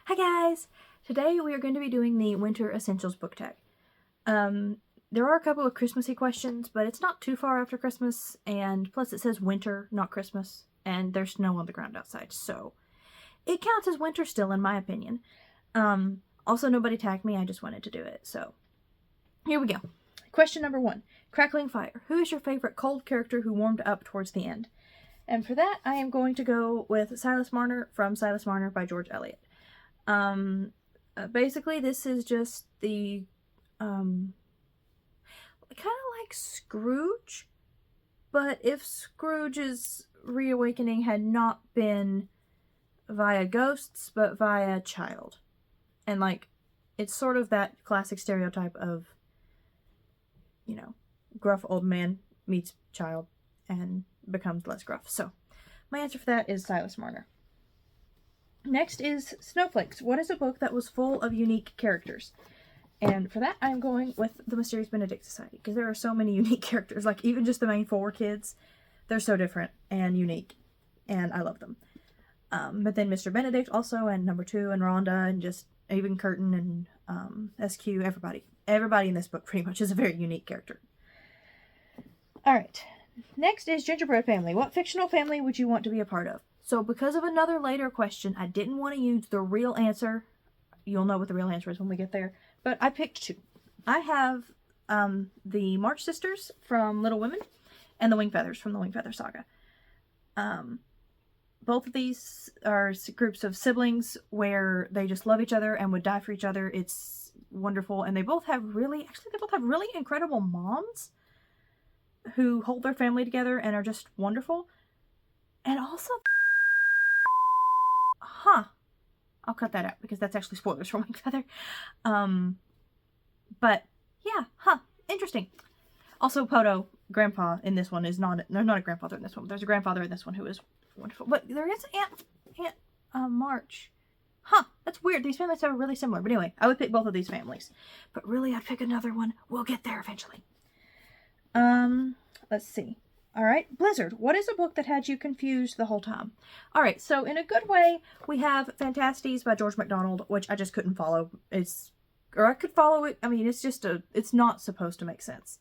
Hi guys! Today we are going to be doing the Winter Essentials book tag. There are a couple of Christmassy questions, but it's not too far after Christmas, and plus it says winter, not Christmas, and there's snow on the ground outside, so it counts as winter still in my opinion. Also nobody tagged me, I just wanted to do it, so here we go. Question number 1. Crackling fire. Who is your favorite cold character who warmed up towards the end? And for that, I am going to go with Silas Marner from Silas Marner by George Eliot. Basically this is just the, kind of like Scrooge, but if Scrooge's reawakening had not been via ghosts, but via child. And like, it's sort of that classic stereotype of, you know, gruff old man meets child and becomes less gruff. So, my answer for that is Silas Marner. Next is Snowflakes. What is a book that was full of unique characters? And for that, I'm going with The Mysterious Benedict Society, because there are so many unique characters. Like, even just the main 4 kids, they're so different and unique, and I love them. But then Mr. Benedict also, and number 2, and Rhonda, and just even Curtin, and SQ, everybody. Everybody in this book pretty much is a very unique character. Alright, next is Gingerbread Family. What fictional family would you want to be a part of? So because of another later question, I didn't want to use the real answer. You'll know what the real answer is when we get there. But I picked 2. I have the March Sisters from Little Women and the Wingfeathers from the Wingfeather Saga. Both of these are groups of siblings where they just love each other and would die for each other. It's wonderful. And they both have really incredible moms who hold their family together and are just wonderful. And also, I'll cut that out because that's actually spoilers for Wingfeather. But yeah, interesting. Also, Poto, grandpa in this one is not a grandfather in this one. There's a grandfather in this one who is wonderful. But there is Aunt March. That's weird. These families are really similar. But anyway, I would pick both of these families. But really, I'd pick another one. We'll get there eventually. Let's see. Alright, Blizzard. What is a book that had you confused the whole time? Alright, so in a good way, we have Fantasties by George MacDonald, which I just couldn't follow. I could follow it. I mean, it's not supposed to make sense.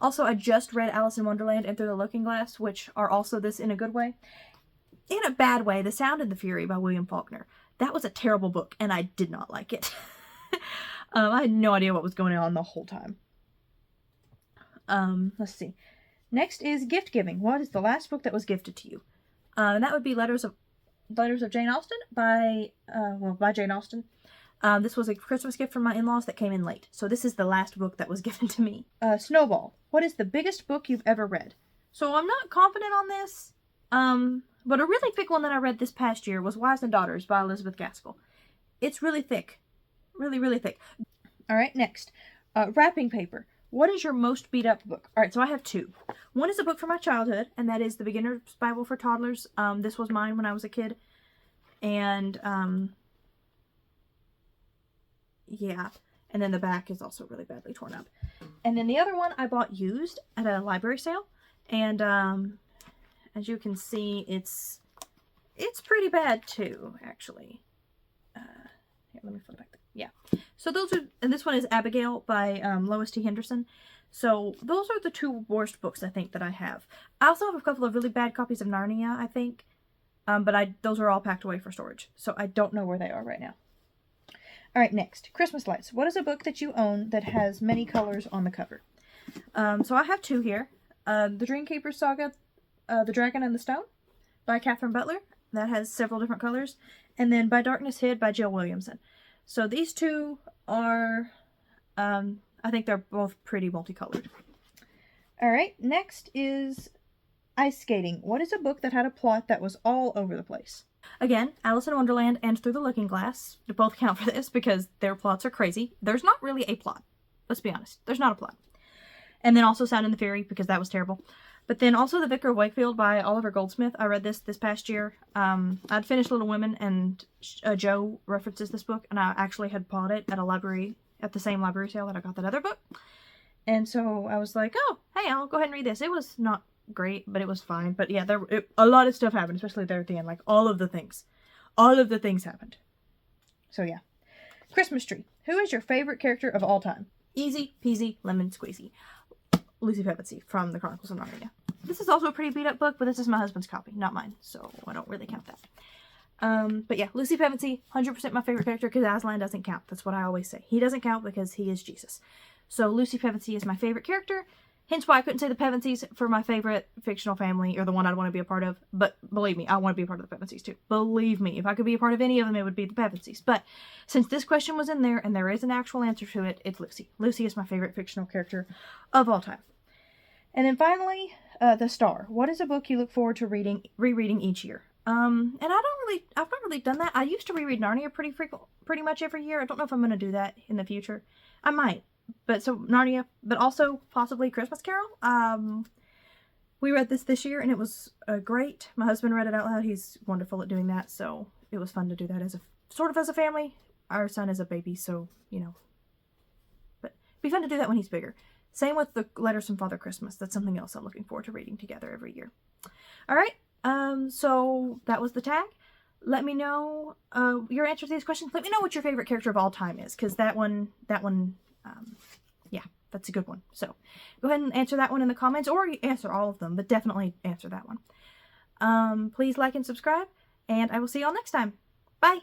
Also, I just read Alice in Wonderland and Through the Looking Glass, which are also this in a good way. In a bad way, The Sound and the Fury by William Faulkner. That was a terrible book, and I did not like it. I had no idea what was going on the whole time. Let's see. Next is gift giving. What is the last book that was gifted to you? And that would be Letters of Jane Austen by Jane Austen. This was a Christmas gift from my in-laws that came in late. So this is the last book that was given to me. Snowball. What is the biggest book you've ever read? So I'm not confident on this. But a really thick one that I read this past year was Wives and Daughters by Elizabeth Gaskell. It's really thick. Really, really thick. Alright, next. Wrapping paper. What is your most beat up book? Alright, so I have 2. One is a book from my childhood, and that is The Beginner's Bible for Toddlers. This was mine when I was a kid. And, yeah. And then the back is also really badly torn up. And then the other one I bought used at a library sale. And, as you can see, it's pretty bad too, actually. Here, let me flip back there. Yeah. So those are, and this one is Abigail by Lois T. Henderson. So those are the 2 worst books I think that I have. I also have a couple of really bad copies of Narnia, I think. But those are all packed away for storage. So I don't know where they are right now. Alright, next. Christmas Lights. What is a book that you own that has many colors on the cover? So I have 2 here. The Dreamkeeper Saga, The Dragon and the Stone by Catherine Butler. That has several different colors. And then By Darkness Hid by Jill Williamson. So these 2 are, I think they're both pretty multicolored. Alright, next is Ice Skating. What is a book that had a plot that was all over the place? Again, Alice in Wonderland and Through the Looking Glass both count for this because their plots are crazy. There's not really a plot. Let's be honest. There's not a plot. And then also Sound and the Fury because that was terrible. But then also The Vicar of Wakefield by Oliver Goldsmith. I read this past year. I'd finished Little Women, and Joe references this book, and I actually had bought it at the same library sale that I got that other book. And so I was like, oh, hey, I'll go ahead and read this. It was not great, but it was fine. But yeah, a lot of stuff happened, especially there at the end. Like, all of the things happened. So yeah. Christmas tree. Who is your favorite character of all time? Easy peasy lemon squeezy. Lucy Pevensey from the Chronicles of Narnia. This is also a pretty beat up book, but this is my husband's copy, not mine, so I don't really count that. But yeah, Lucy Pevensey, 100% my favorite character because Aslan doesn't count. That's what I always say. He doesn't count because he is Jesus. So Lucy Pevensey is my favorite character. Hence why I couldn't say the Pevenseys for my favorite fictional family or the one I'd want to be a part of. But believe me, I want to be a part of the Pevenseys too. Believe me, if I could be a part of any of them, it would be the Pevenseys. But since this question was in there and there is an actual answer to it, it's Lucy. Lucy is my favorite fictional character of all time. And then finally, The Star. What is a book you look forward to rereading each year? And I've not really done that. I used to reread Narnia pretty much every year. I don't know if I'm going to do that in the future. I might. But so Narnia, but also possibly Christmas Carol. We read this year and it was great. My husband read it out loud. He's wonderful at doing that. So it was fun to do that as a family. Our son is a baby, so, you know, but it'd be fun to do that when he's bigger. Same with the Letters from Father Christmas. That's something else I'm looking forward to reading together every year. All right. So that was the tag. Let me know your answer to these questions. Let me know what your favorite character of all time is, because that one, yeah, that's a good one. So go ahead and answer that one in the comments, or answer all of them, but definitely answer that one. Please like and subscribe, and I will see y'all next time. Bye!